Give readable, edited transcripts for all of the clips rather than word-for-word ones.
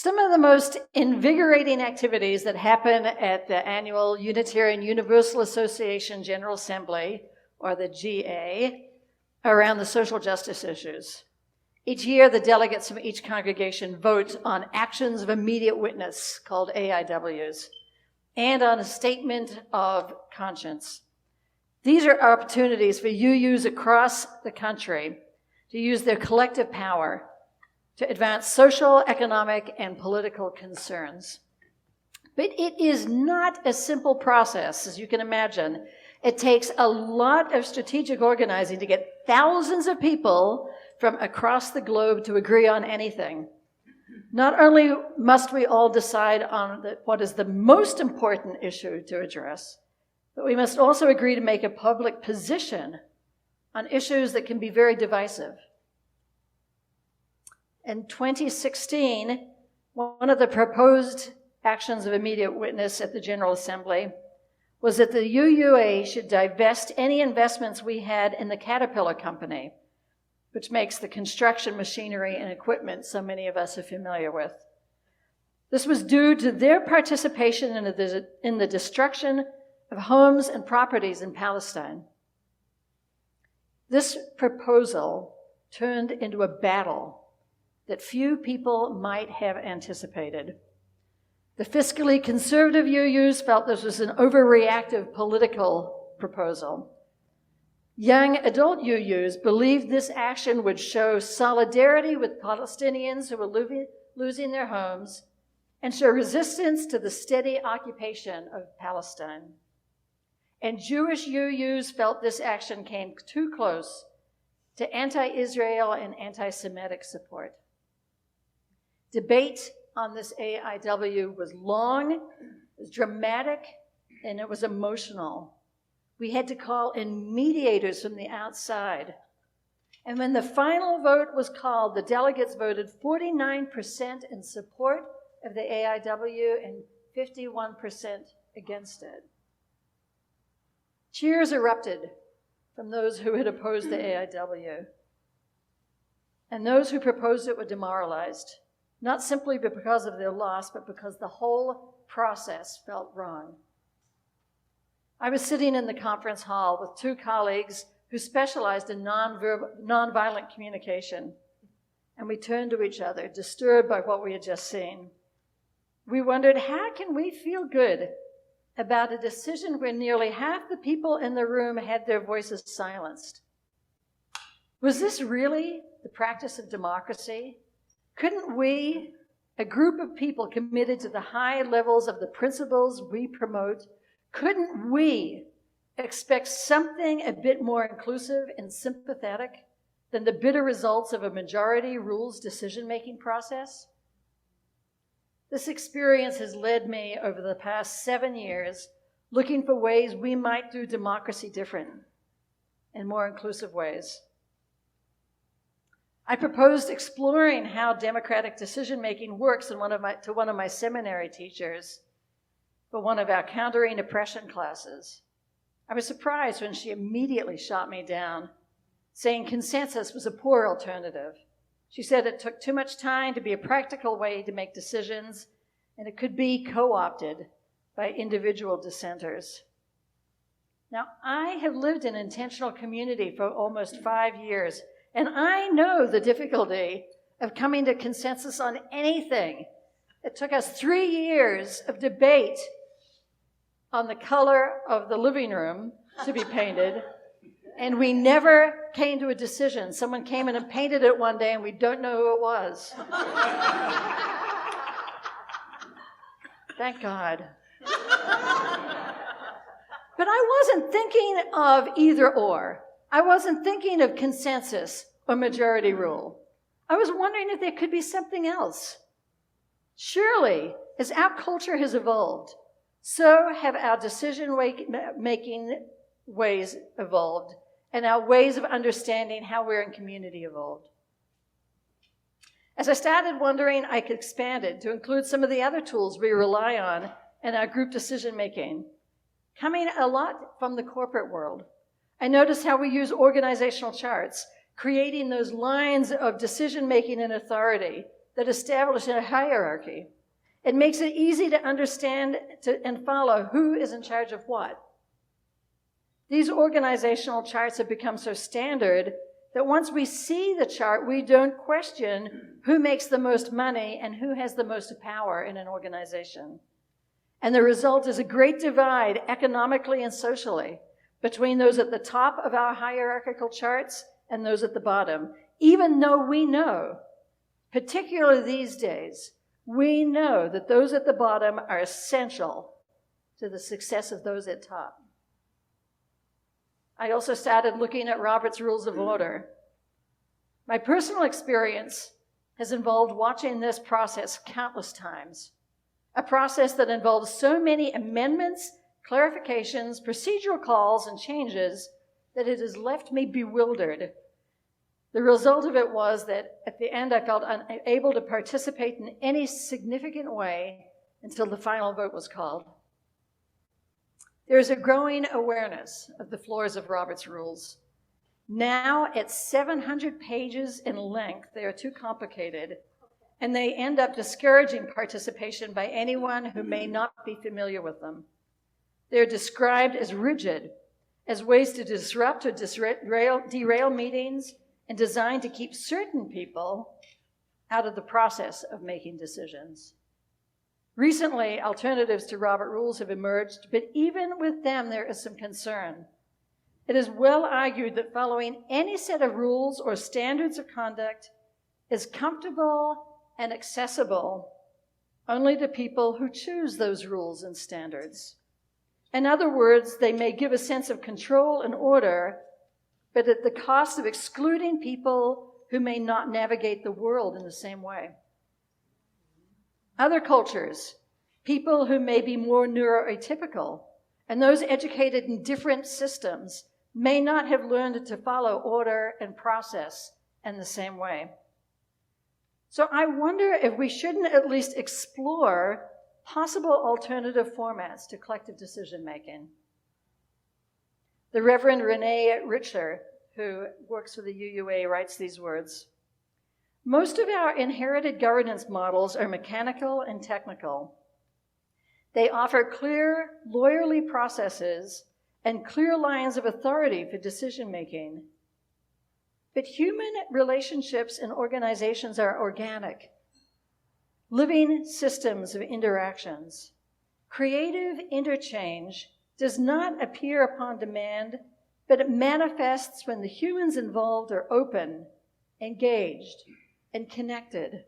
Some of the most invigorating activities that happen at the annual Unitarian Universal Association General Assembly, or the GA, are around the social justice issues. Each year, the delegates from each congregation vote on actions of immediate witness, called AIWs, and on a statement of conscience. These are opportunities for UUs across the country to use their collective power to advance social, economic, and political concerns. But it is not a simple process, as you can imagine. It takes a lot of strategic organizing to get thousands of people from across the globe to agree on anything. Not only must we all decide on what is the most important issue to address, but we must also agree to make a public position on issues that can be very divisive. In 2016, one of the proposed actions of immediate witness at the General Assembly was that the UUA should divest any investments we had in the Caterpillar Company, which makes the construction machinery and equipment so many of us are familiar with. This was due to their participation in the destruction of homes and properties in Palestine. This proposal turned into a battle that few people might have anticipated. The fiscally conservative UUs felt this was an overreactive political proposal. Young adult UUs believed this action would show solidarity with Palestinians who were losing their homes and show resistance to the steady occupation of Palestine. And Jewish UUs felt this action came too close to anti-Israel and anti-Semitic support. Debate on this AIW was long, it was dramatic, and it was emotional. We had to call in mediators from the outside. And when the final vote was called, the delegates voted 49% in support of the AIW and 51% against it. Cheers erupted from those who had opposed the AIW. And those who proposed it were demoralized, not simply because of their loss, but because the whole process felt wrong. I was sitting in the conference hall with two colleagues who specialized in nonviolent communication, and we turned to each other, disturbed by what we had just seen. We wondered, how can we feel good about a decision where nearly half the people in the room had their voices silenced? Was this really the practice of democracy? Couldn't we, a group of people committed to the high levels of the principles we promote, couldn't we expect something a bit more inclusive and sympathetic than the bitter results of a majority rules decision-making process? This experience has led me over the past 7 years looking for ways we might do democracy different in more inclusive ways. I proposed exploring how democratic decision-making works to one of my seminary teachers for one of our countering oppression classes. I was surprised when she immediately shot me down, saying consensus was a poor alternative. She said it took too much time to be a practical way to make decisions, and it could be co-opted by individual dissenters. Now, I have lived in intentional community for almost 5 years, and I know the difficulty of coming to consensus on anything. It took us 3 years of debate on the color of the living room to be painted, and we never came to a decision. Someone came in and painted it one day, and we don't know who it was. Thank God. But I wasn't thinking of either or. I wasn't thinking of consensus or majority rule. I was wondering if there could be something else. Surely, as our culture has evolved, so have our decision-making ways evolved, and our ways of understanding how we're in community evolved. As I started wondering, I expanded to include some of the other tools we rely on in our group decision-making, coming a lot from the corporate world. I noticed how we use organizational charts, creating those lines of decision-making and authority that establish a hierarchy. It makes it easy to understand and follow who is in charge of what. These organizational charts have become so standard that once we see the chart, we don't question who makes the most money and who has the most power in an organization. And the result is a great divide economically and socially between those at the top of our hierarchical charts and those at the bottom, even though we know, particularly these days, we know that those at the bottom are essential to the success of those at top. I also started looking at Robert's Rules of Order. My personal experience has involved watching this process countless times, a process that involves so many amendments, clarifications, procedural calls, and changes that it has left me bewildered. The result of it was that at the end I felt unable to participate in any significant way until the final vote was called. There is a growing awareness of the flaws of Robert's Rules. Now, at 700 pages in length, they are too complicated, and they end up discouraging participation by anyone who may not be familiar with them. They're described as rigid, as ways to disrupt or derail meetings, and designed to keep certain people out of the process of making decisions. Recently, alternatives to Robert Rules have emerged, but even with them, there is some concern. It is well argued that following any set of rules or standards of conduct is comfortable and accessible only to people who choose those rules and standards. In other words, they may give a sense of control and order, but at the cost of excluding people who may not navigate the world in the same way. Other cultures, people who may be more neuroatypical, and those educated in different systems may not have learned to follow order and process in the same way. So I wonder if we shouldn't at least explore possible alternative formats to collective decision-making. The Reverend Renee Richler, who works for the UUA, writes these words: "Most of our inherited governance models are mechanical and technical. They offer clear, lawyerly processes and clear lines of authority for decision-making. But human relationships and organizations are organic, living systems of interactions. Creative interchange does not appear upon demand, but it manifests when the humans involved are open, engaged, and connected.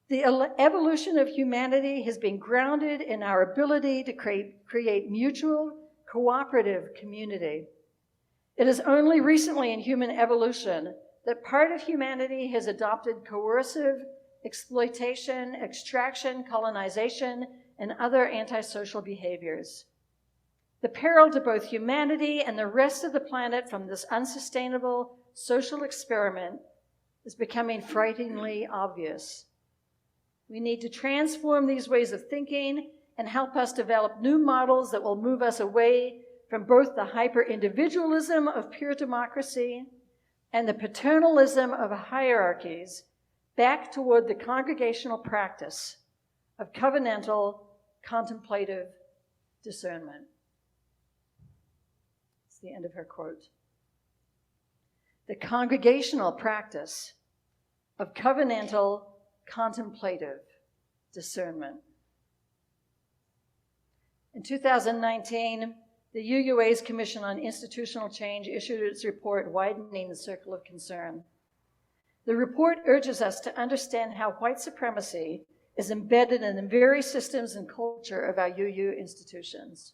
The evolution of humanity has been grounded in our ability to create mutual, cooperative community. It is only recently in human evolution that part of humanity has adopted coercive exploitation, extraction, colonization, and other antisocial behaviors. The peril to both humanity and the rest of the planet from this unsustainable social experiment is becoming frighteningly obvious. We need to transform these ways of thinking and help us develop new models that will move us away from both the hyper-individualism of pure democracy and the paternalism of hierarchies back toward the congregational practice of covenantal contemplative discernment." It's the end of her quote. The congregational practice of covenantal contemplative discernment. In 2019, the UUA's Commission on Institutional Change issued its report, Widening the Circle of Concern. The report urges us to understand how white supremacy is embedded in the very systems and culture of our UU institutions.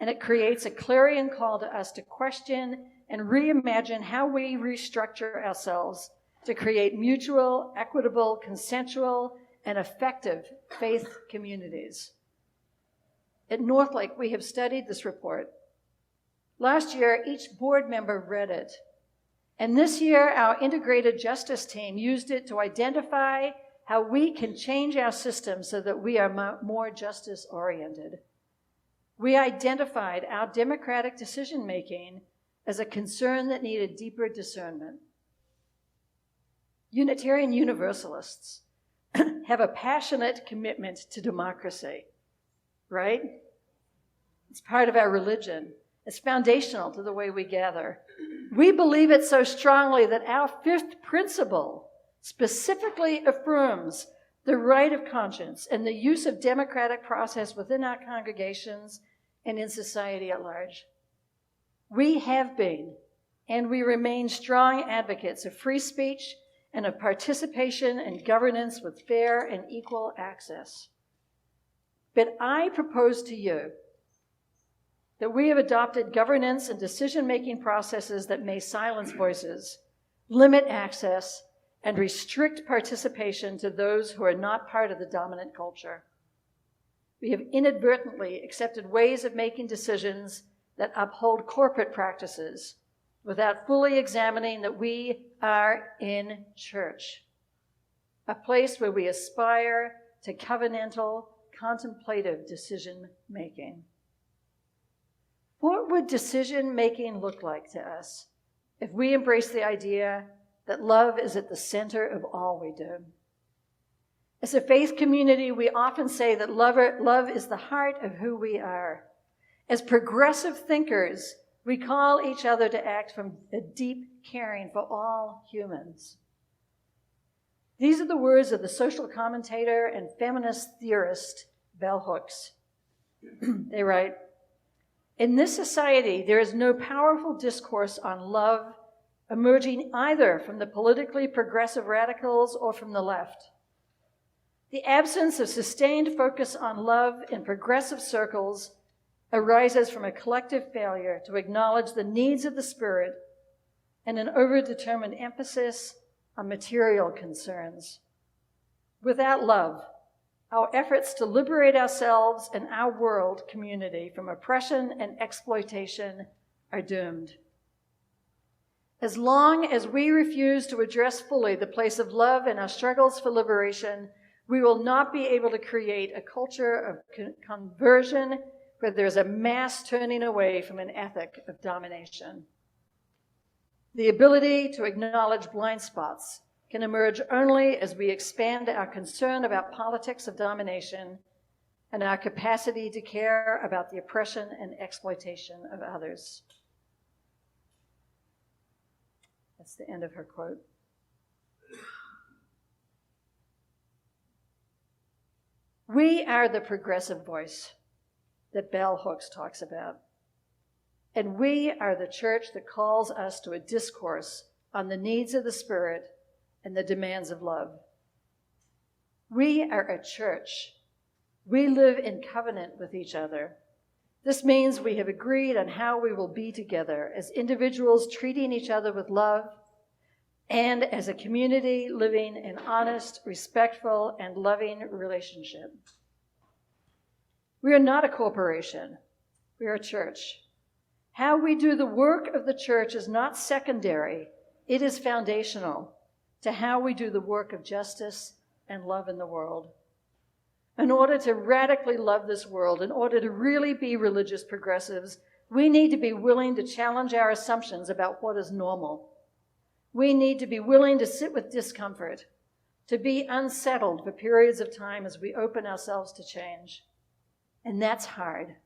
And it creates a clarion call to us to question and reimagine how we restructure ourselves to create mutual, equitable, consensual, and effective faith communities. At Northlake, we have studied this report. Last year, each board member read it. And this year, our integrated justice team used it to identify how we can change our system so that we are more justice-oriented. We identified our democratic decision-making as a concern that needed deeper discernment. Unitarian Universalists have a passionate commitment to democracy, right? It's part of our religion. It's foundational to the way we gather. We believe it so strongly that our fifth principle specifically affirms the right of conscience and the use of democratic process within our congregations and in society at large. We have been, and we remain strong advocates of free speech and of participation and governance with fair and equal access. But I propose to you that we have adopted governance and decision-making processes that may silence voices, limit access, and restrict participation to those who are not part of the dominant culture. We have inadvertently accepted ways of making decisions that uphold corporate practices without fully examining that we are in church, a place where we aspire to covenantal, contemplative decision-making. What would decision-making look like to us if we embrace the idea that love is at the center of all we do? As a faith community, we often say that love is the heart of who we are. As progressive thinkers, we call each other to act from a deep caring for all humans. These are the words of the social commentator and feminist theorist Bell Hooks. They write, "In this society, there is no powerful discourse on love emerging either from the politically progressive radicals or from the left. The absence of sustained focus on love in progressive circles arises from a collective failure to acknowledge the needs of the spirit and an overdetermined emphasis on material concerns. Without love, our efforts to liberate ourselves and our world community from oppression and exploitation are doomed. As long as we refuse to address fully the place of love in our struggles for liberation, we will not be able to create a culture of conversion where there's a mass turning away from an ethic of domination. The ability to acknowledge blind spots can emerge only as we expand our concern about politics of domination and our capacity to care about the oppression and exploitation of others." That's the end of her quote. We are the progressive voice that Bell Hooks talks about. And we are the church that calls us to a discourse on the needs of the Spirit and the demands of love. We are a church. We live in covenant with each other. This means we have agreed on how we will be together as individuals treating each other with love and as a community living in honest, respectful, and loving relationship. We are not a corporation. We are a church. How we do the work of the church is not secondary. It is foundational to how we do the work of justice and love in the world. In order to radically love this world, in order to really be religious progressives, we need to be willing to challenge our assumptions about what is normal. We need to be willing to sit with discomfort, to be unsettled for periods of time as we open ourselves to change. And that's hard.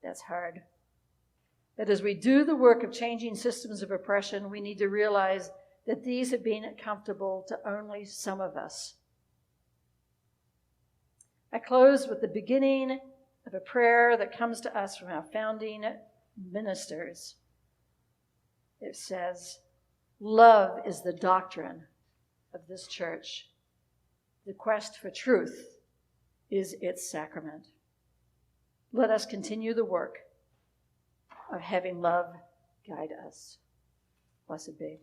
That's hard. That as we do the work of changing systems of oppression, we need to realize that these have been comfortable to only some of us. I close with the beginning of a prayer that comes to us from our founding ministers. It says, "Love is the doctrine of this church. The quest for truth is its sacrament." Let us continue the work of having love guide us. Blessed be.